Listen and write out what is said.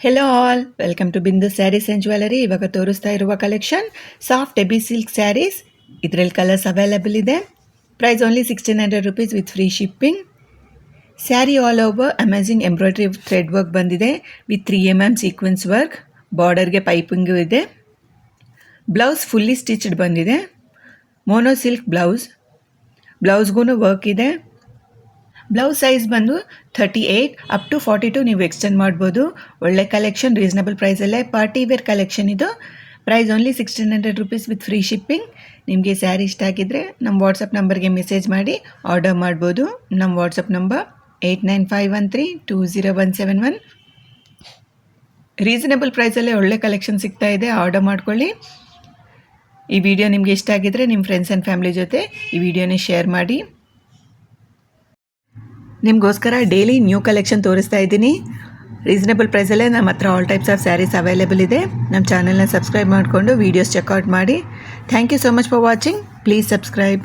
Hello all, welcome to ಬಿಂದು saris and jewellery. ಇವಾಗ ತೋರಿಸ್ತಾ ಇರುವ collection soft A B silk saris. ಇದರಲ್ಲಿ ಕಲರ್ಸ್ ಅವೈಲೇಬಲ್ ಇದೆ. Price only 1600 rupees with free shipping. Sari all over amazing embroidery thread work ಬಂದಿದೆ with 3mm sequence work. ಬಾರ್ಡರ್ಗೆ piping ಇದೆ. Blouse fully stitched ಬಂದಿದೆ. ಮೋನೋ ಸಿಲ್ಕ್ ಬ್ಲೌಸ್ಗೂ ವರ್ಕ್ ಇದೆ. ಬ್ಲೌಸ್ ಸೈಜ್ ಬಂದು 38 up to 42 ನೀವು ಎಕ್ಸ್ಟೆಂಡ್ ಮಾಡ್ಬೋದು. ಒಳ್ಳೆ ಕಲೆಕ್ಷನ್, ರೀಸನಬಲ್ ಪ್ರೈಸಲ್ಲೇ ಪಾರ್ಟಿ ವೇರ್ ಕಲೆಕ್ಷನ್ ಇದು. Price only 1600 rupees with free shipping. ನಿಮಗೆ ಸ್ಯಾರಿ ಇಷ್ಟ ಆಗಿದ್ದರೆ ನಮ್ಮ ವಾಟ್ಸಪ್ ನಂಬರ್ಗೆ ಮೆಸೇಜ್ ಮಾಡಿ ಆರ್ಡರ್ ಮಾಡ್ಬೋದು. ನಮ್ಮ ವಾಟ್ಸಪ್ ನಂಬರ್ 8951320171. ರೀಸನಬಲ್ ಪ್ರೈಸಲ್ಲೇ ಒಳ್ಳೆ ಕಲೆಕ್ಷನ್ ಸಿಗ್ತಾ ಇದೆ. ಆರ್ಡರ್ ಮಾಡ್ಕೊಳ್ಳಿ. ಈ ವಿಡಿಯೋ ನಿಮಗೆ ಇಷ್ಟ ಆಗಿದ್ದರೆ ನಿಮ್ಮ ಫ್ರೆಂಡ್ಸ್ ಆ್ಯಂಡ್ ಫ್ಯಾಮಿಲಿ ಜೊತೆ ಈ ವಿಡಿಯೋನ ಶೇರ್ ಮಾಡಿ. ನಿಮಗೋಸ್ಕರ ಡೈಲಿ ನ್ಯೂ ಕಲೆಕ್ಷನ್ ತೋರಿಸ್ತಾ ಇದ್ದೀನಿ. ರೀಸನಬಲ್ ಪ್ರೈಸಲ್ಲೇ ನಮ್ಮ ಹತ್ರ all types of saris available ಇದೆ. ನಮ್ಮ ಚಾನಲ್ನ ಸಬ್ಸ್ಕ್ರೈಬ್ ಮಾಡಿಕೊಂಡು ವೀಡಿಯೋಸ್ ಚೆಕ್ಔಟ್ ಮಾಡಿ. Thank you so much for watching. Please subscribe.